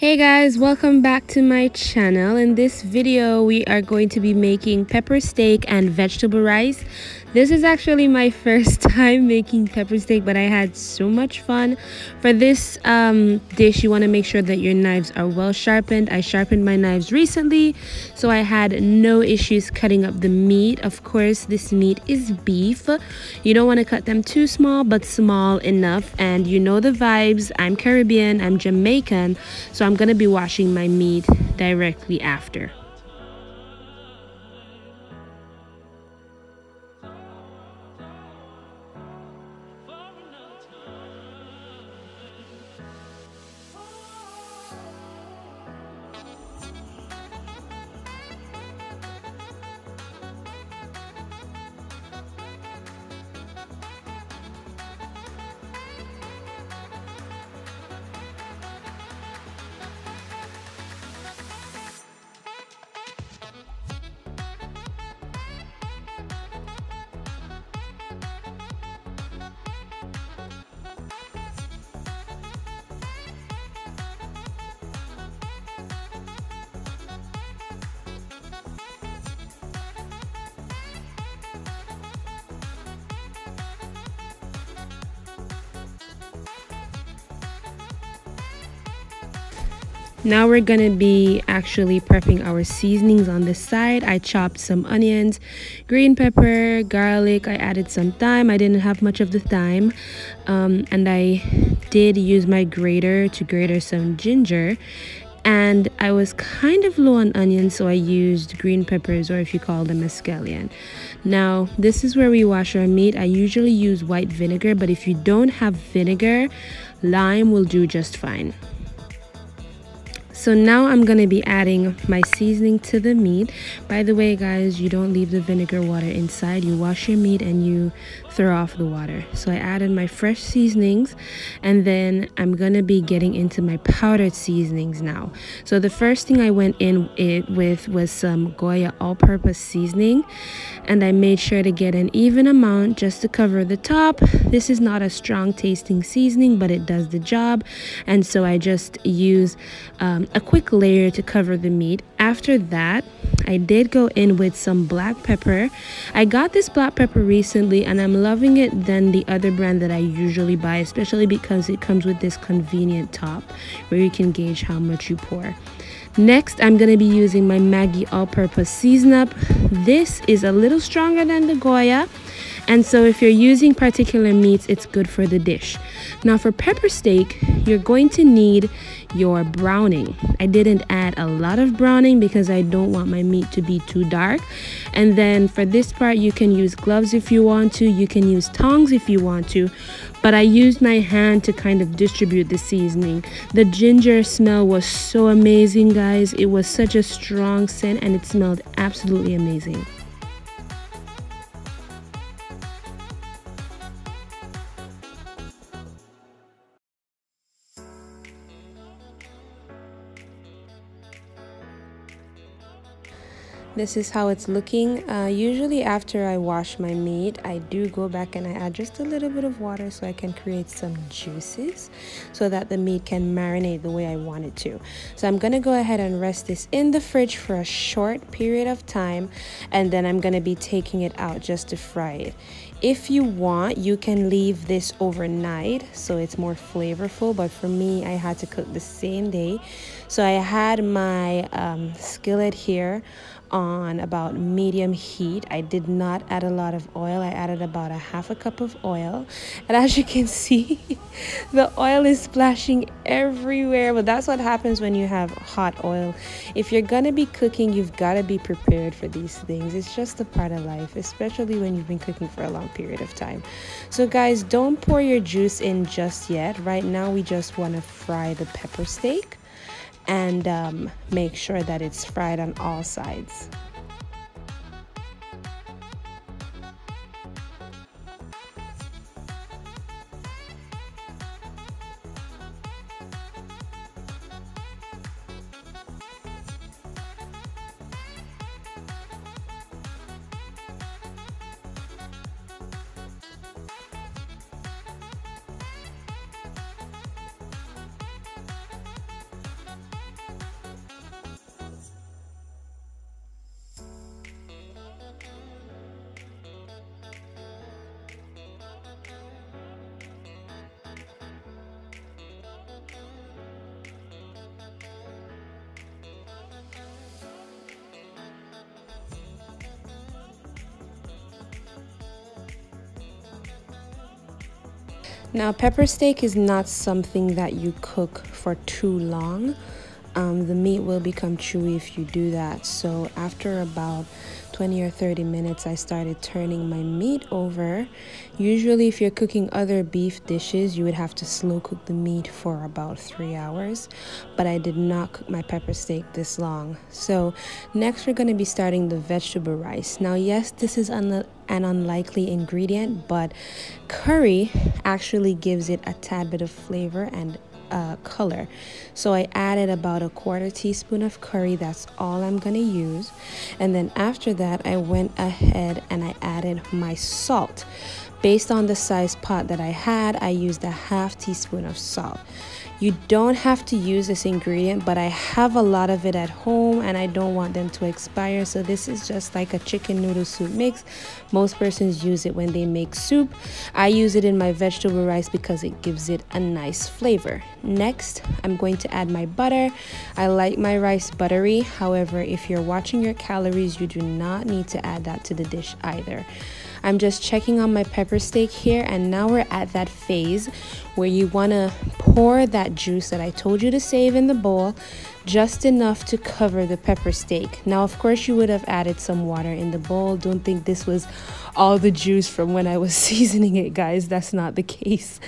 Hey guys, welcome back to my channel. In this video we are going to be making pepper steak and vegetable rice. This is actually my first time making pepper steak, but I had so much fun. For this dish, you want to make sure that your knives are well sharpened. I sharpened my knives recently, so I had no issues cutting up the meat. Of course, this meat is beef. You don't want to cut them too small, but small enough. And you know the vibes. I'm Caribbean, I'm Jamaican, so I'm going to be washing my meat directly after. Now we're gonna be actually prepping our seasonings on the side. I chopped some onions, green pepper, garlic. I added some thyme. I didn't have much of the thyme, and I did use my grater to grate some ginger. And I was kind of low on onions, so I used green peppers, or if you call them scallion. Now this is where we wash our meat. I usually use white vinegar, but if you don't have vinegar, lime will do just fine. So now I'm going to be adding my seasoning to the meat. By the way, guys, you don't leave the vinegar water inside. You wash your meat and you throw off the water. So I added my fresh seasonings, and then I'm going to be getting into my powdered seasonings now. So the first thing I went in with was some Goya all-purpose seasoning, and I made sure to get an even amount just to cover the top. This is not a strong tasting seasoning, but it does the job, and so I just use a quick layer to cover the meat. After that, I did go in with some black pepper. I got this black pepper recently and I'm loving it than the other brand that I usually buy, especially because it comes with this convenient top where you can gauge how much you pour. Next, I'm going to be using my Maggie all-purpose season up. This is a little stronger than the Goya, and so if you're using particular meats, it's good for the dish. Now for pepper steak, you're going to need your browning. I didn't add a lot of browning because I don't want my meat to be too dark. And then for this part, you can use gloves if you want to. You can use tongs if you want to. But I used my hand to kind of distribute the seasoning. The ginger smell was so amazing, guys. It was such a strong scent and it smelled absolutely amazing. This is how it's looking. Usually after I wash my meat, I do go back and I add just a little bit of water so I can create some juices so that the meat can marinate the way I want it to. So I'm going to go ahead and rest this in the fridge for a short period of time, and then I'm going to be taking it out just to fry it. If you want, you can leave this overnight so it's more flavorful, but for me, I had to cook the same day. So I had my skillet here on about medium heat. I did not add a lot of oil. I added about a half a cup of oil, and as you can see, the oil is splashing everywhere. But that's what happens when you have hot oil. If you're gonna be cooking, you've got to be prepared for these things. It's just a part of life, especially when you've been cooking for a long period of time. So guys, don't pour your juice in just yet. Right now we just want to fry the pepper steak and make sure that it's fried on all sides. Now, pepper steak is not something that you cook for too long. The meat will become chewy if you do that. So after about 20 or 30 minutes, I started turning my meat over. Usually if you're cooking other beef dishes, you would have to slow cook the meat for about 3 hours, but I did not cook my pepper steak this long. So next we're going to be starting the vegetable rice. Now, yes, this is an unlikely ingredient, but curry actually gives it a tad bit of flavor and color. So I added about a 1/4 teaspoon of curry. That's all I'm gonna use. And then after that, I went ahead and I added my salt. Based on the size pot that I had, I used a 1/2 teaspoon of salt. You don't have to use this ingredient, but I have a lot of it at home and I don't want them to expire. So this is just like a chicken noodle soup mix. Most persons use it when they make soup. I use it in my vegetable rice because it gives it a nice flavor. Next, I'm going to add my butter. I like my rice buttery. However, if you're watching your calories, you do not need to add that to the dish either. I'm just checking on my pepper steak here, and now we're at that phase where you want to pour that juice that I told you to save in the bowl, just enough to cover the pepper steak. Now, of course, you would have added some water in the bowl. Don't think this was all the juice from when I was seasoning it, guys. That's not the case.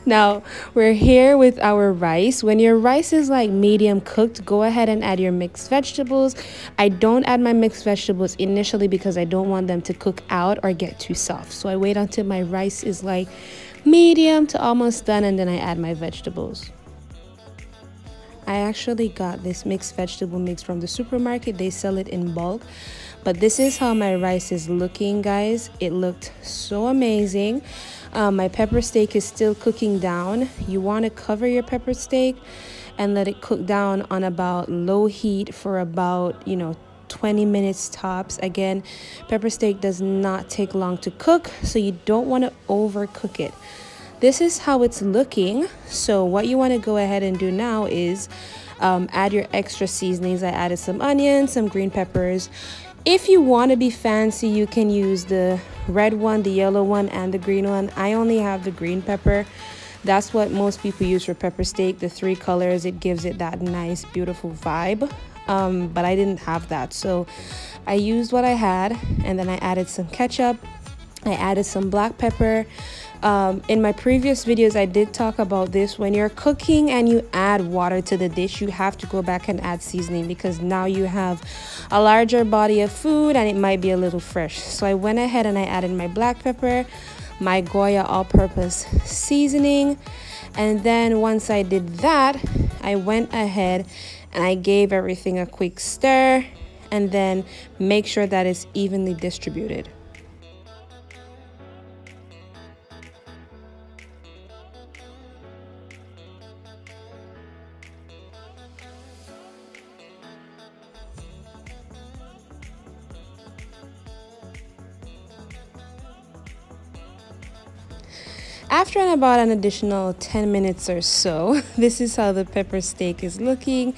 Now, we're here with our rice. When your rice is like medium cooked, go ahead and add your mixed vegetables. I don't add my mixed vegetables initially because I don't want them to cook out or get too soft. So I wait until my rice is like medium to almost done, and then I add my vegetables. I actually got this mixed vegetable mix from the supermarket. They sell it in bulk. But this is how my rice is looking, guys. It looked so amazing. My pepper steak is still cooking down. You want to cover your pepper steak and let it cook down on about low heat for about, 20 minutes tops. Again, pepper steak does not take long to cook, so you don't want to overcook it. This is how it's looking. So what you want to go ahead and do now is add your extra seasonings. I added some onions, some green peppers. If you want to be fancy, you can use the red one, the yellow one, and the green one. I only have the green pepper. That's what most people use for pepper steak. The 3 colors, it gives it that nice, beautiful vibe. But I didn't have that, so I used what I had, and then I added some ketchup. I added some black pepper. In my previous videos, I did talk about this. When you're cooking and you add water to the dish, you have to go back and add seasoning because now you have a larger body of food and it might be a little fresh. So I went ahead and I added my black pepper, my Goya all-purpose seasoning, and then once I did that, I went ahead and I gave everything a quick stir, and then make sure that it's evenly distributed. After about an additional 10 minutes or so, this is how the pepper steak is looking.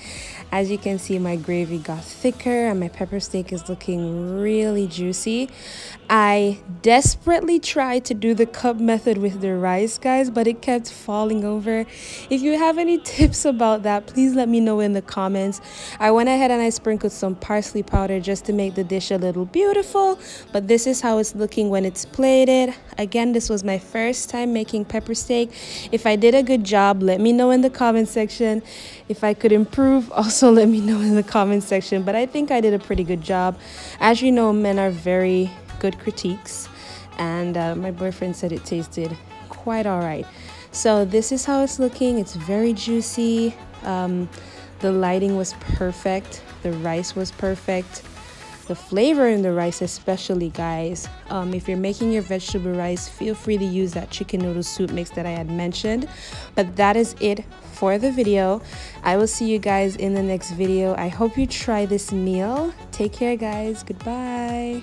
As you can see, my gravy got thicker and my pepper steak is looking really juicy. I desperately tried to do the cup method with the rice, guys, but it kept falling over. If you have any tips about that, please let me know in the comments. I went ahead and I sprinkled some parsley powder just to make the dish a little beautiful, but this is how it's looking when it's plated. Again, this was my first time making pepper steak. If I did a good job, let me know in the comment section. If I could improve, also let me know in the comment section, but I think I did a pretty good job. As you know, men are very good critiques, and my boyfriend said it tasted quite all right. So this is how it's looking. It's very juicy. The lighting was perfect. The rice was perfect. The flavor in the rice especially, guys. If you're making your vegetable rice, feel free to use that chicken noodle soup mix that I had mentioned. But that is it for the video. I will see you guys in the next video. I hope you try this meal. Take care, guys. Goodbye.